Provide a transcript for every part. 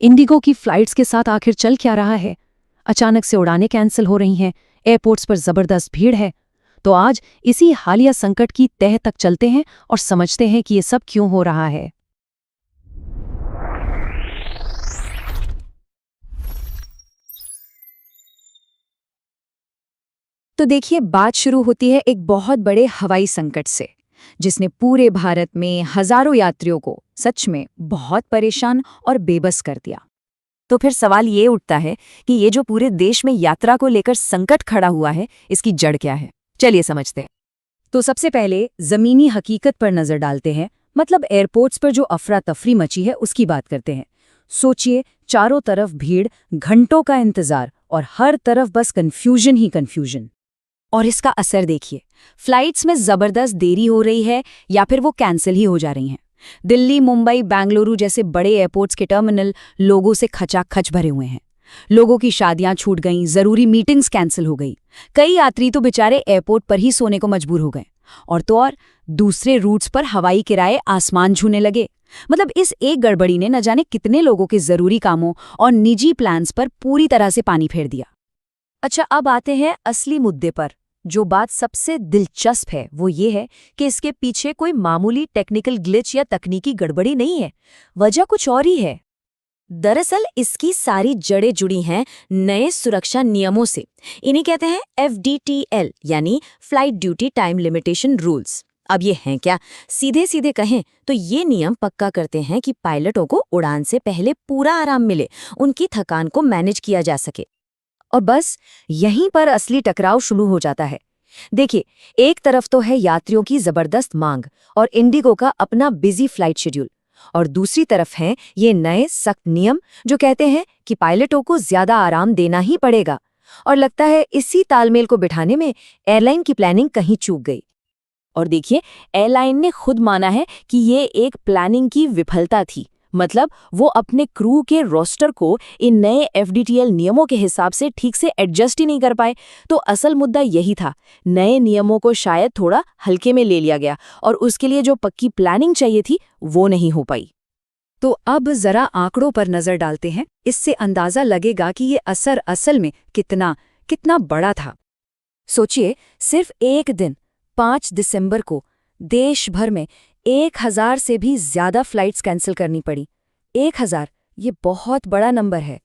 Indigo की flights के साथ आखिर चल क्या रहा है? अचानक से उड़ानें कैंसिल हो रही हैं, एयरपोर्ट्स पर जबरदस्त भीड़ है। तो आज इसी हालिया संकट की तह तक चलते हैं और समझते हैं कि ये सब क्यों हो रहा है। तो देखिए, बात शुरू होती है एक बहुत बड़े हवाई संकट से, जिसने पूरे भारत में हजारों यात्रियों को सच में बहुत परेशान और बेबस कर दिया। तो फिर सवाल ये उठता है कि ये जो पूरे देश में यात्रा को लेकर संकट खड़ा हुआ है, इसकी जड़ क्या है? चलिए समझते हैं। तो सबसे पहले जमीनी हकीकत पर नजर डालते हैं, मतलब एयरपोर्ट्स पर जो अफरा तफरी मची है उसकी बात करते हैं। सोचिए, चारों तरफ भीड़, घंटों का इंतजार और हर तरफ बस कंफ्यूजन ही कंफ्यूजन। और इसका असर देखिए, फ्लाइट्स में जबरदस्त देरी हो रही है या फिर वो कैंसिल ही हो जा रही हैं। दिल्ली, मुंबई, बेंगलुरु जैसे बड़े एयरपोर्ट्स के टर्मिनल लोगों से खचाखच भरे हुए हैं। लोगों की शादियां छूट गईं, जरूरी मीटिंग्स कैंसिल हो गई। कई यात्री तो बेचारे एयरपोर्ट पर ही सोने को मजबूर हो गए। और तो और दूसरे रूट्स पर हवाई किराए आसमान छूने लगे। मतलब इस एक गड़बड़ी ने न जाने कितने लोगों के जरूरी कामों और निजी प्लान्स पर पूरी तरह से पानी फेर दिया। अच्छा, अब आते हैं असली मुद्दे पर। जो बात सबसे दिलचस्प है वो ये है कि इसके पीछे कोई मामूली टेक्निकल ग्लिच या तकनीकी गड़बड़ी नहीं है। वजह कुछ और ही है। दरअसल इसकी सारी जड़ें जुड़ी हैं नए सुरक्षा नियमों से। इन्हें कहते हैं FDTL, यानी flight duty time limitation rules. अब ये हैं क्या? सीधे सीधे कहें तो ये नियम पक्का करते हैं कि पायलटों को उड़ान से पहले पूरा आराम मिले, उनकी थकान को मैनेज किया जा सके। और बस यहीं पर असली टकराव शुरू हो जाता है। देखिए, एक तरफ तो है यात्रियों की जबरदस्त मांग और इंडिगो का अपना बिजी फ्लाइट शेड्यूल, और दूसरी तरफ हैं ये नए सख्त नियम जो कहते हैं कि पायलटों को ज्यादा आराम देना ही पड़ेगा। और लगता है इसी तालमेल को बिठाने में एयरलाइन की प्लानिंग कहीं चूक गई। और देखिए, एयरलाइन ने खुद माना है कि ये एक प्लानिंग की विफलता थी। मतलब वो अपने क्रू के रोस्टर को इन नए FDTL नियमों के हिसाब से ठीक से एडजस्ट ही नहीं कर पाए। तो असल मुद्दा यही था, नए नियमों को शायद थोड़ा हल्के में ले लिया गया और उसके लिए जो पक्की प्लानिंग चाहिए थी वो नहीं हो पाई। तो अब जरा आंकड़ों पर नजर डालते हैं, इससे अंदाजा लगेगा कि ये असर असल में कितना कितना बड़ा था। सोचिए, सिर्फ एक दिन 5 दिसंबर को देश भर में 1000 से भी ज्यादा फ्लाइट्स कैंसिल करनी पड़ी। 1000, ये बहुत बड़ा नंबर है।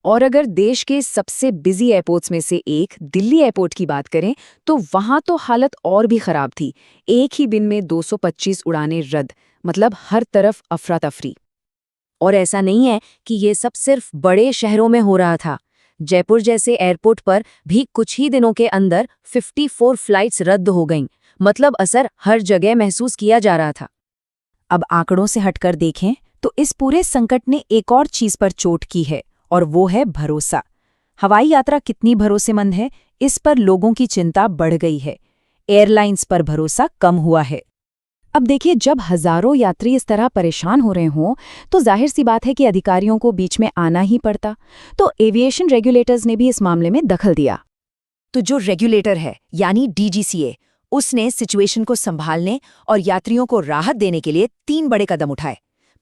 और अगर देश के सबसे बिजी एयरपोर्ट्स में से एक दिल्ली एयरपोर्ट की बात करें तो वहां तो हालत और भी खराब थी। एक ही दिन में 225 उड़ानें रद्द, मतलब हर तरफ अफरा तफरी। और ऐसा नहीं है कि ये सब सिर्फ बड़े शहरों में हो रहा था। जयपुर जैसे एयरपोर्ट पर भी कुछ ही दिनों के अंदर 54 फ्लाइट्स रद्द हो गईं। मतलब असर हर जगह महसूस किया जा रहा था। अब आंकड़ों से हटकर देखें तो इस पूरे संकट ने एक और चीज पर चोट की है, और वो है भरोसा। हवाई यात्रा कितनी भरोसेमंद है, इस पर लोगों की चिंता बढ़ गई है। एयरलाइंस पर भरोसा कम हुआ है। अब देखिए, जब हजारों यात्री इस तरह परेशान हो रहे हों तो जाहिर सी बात है कि अधिकारियों को बीच में आना ही पड़ता। तो एविएशन रेगुलेटर्स ने भी इस मामले में दखल दिया। तो जो रेगुलेटर है, यानी DGCA, उसने सिचुएशन को संभालने और यात्रियों को राहत देने के लिए 3 बड़े कदम उठाए।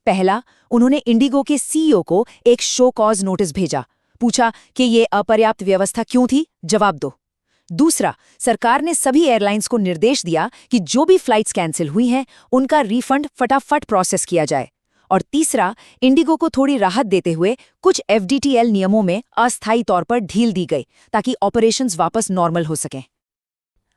पहला, उन्होंने इंडिगो के CEO को एक शो कॉज नोटिस भेजा। पूछा कि ये अपर्याप्त व्यवस्था क्यों थी, जवाब दो। दूसरा, सरकार ने सभी एयरलाइंस को निर्देश दिया कि जो भी फ्लाइट्स कैंसिल हुई हैं उनका रिफंड फटाफट प्रोसेस किया जाए। और तीसरा, इंडिगो को थोड़ी राहत देते हुए कुछ FDTL नियमों में अस्थायी तौर पर ढील दी गई ताकि ऑपरेशंस वापस नॉर्मल हो सकें।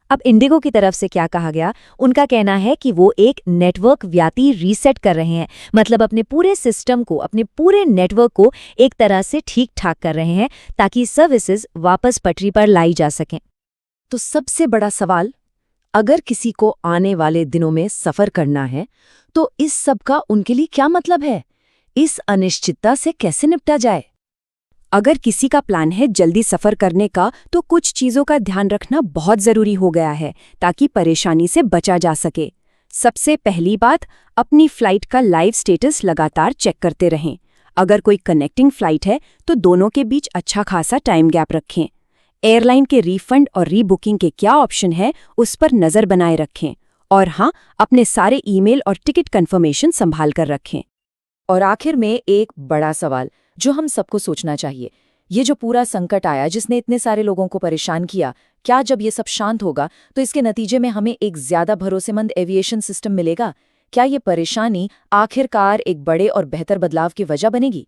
अब इंडिगो की तरफ से क्या कहा गया? उनका कहना है कि वो एक नेटवर्क व्यापी रीसेट कर रहे हैं, मतलब अपने पूरे सिस्टम को, अपने पूरे नेटवर्क को एक तरह से ठीक ठाक कर रहे हैं ताकि सर्विसेज वापस पटरी पर लाई जा सकें। तो सबसे बड़ा सवाल, अगर किसी को आने वाले दिनों में सफर करना है तो इस सब का उनके लिए क्या मतलब है? इस अनिश्चितता से कैसे निपटा जाए? अगर किसी का प्लान है जल्दी सफर करने का तो कुछ चीजों का ध्यान रखना बहुत जरूरी हो गया है ताकि परेशानी से बचा जा सके। सबसे पहली बात, अपनी फ्लाइट का लाइव स्टेटस लगातार चेक करते रहें। अगर कोई कनेक्टिंग फ्लाइट है तो दोनों के बीच अच्छा खासा टाइम गैप रखें। एयरलाइन के रिफंड और रीबुकिंग के क्या ऑप्शन है उस पर नजर बनाए रखें। और हाँ, अपने सारे ईमेल और टिकट कंफर्मेशन संभाल कर रखें। और आखिर में एक बड़ा सवाल, जो हम सबको सोचना चाहिए। ये जो पूरा संकट आया जिसने इतने सारे लोगों को परेशान किया, क्या जब ये सब शांत होगा तो इसके नतीजे में हमें एक ज्यादा भरोसेमंद एविएशन सिस्टम मिलेगा? क्या ये परेशानी आखिरकार एक बड़े और बेहतर बदलाव की वजह बनेगी?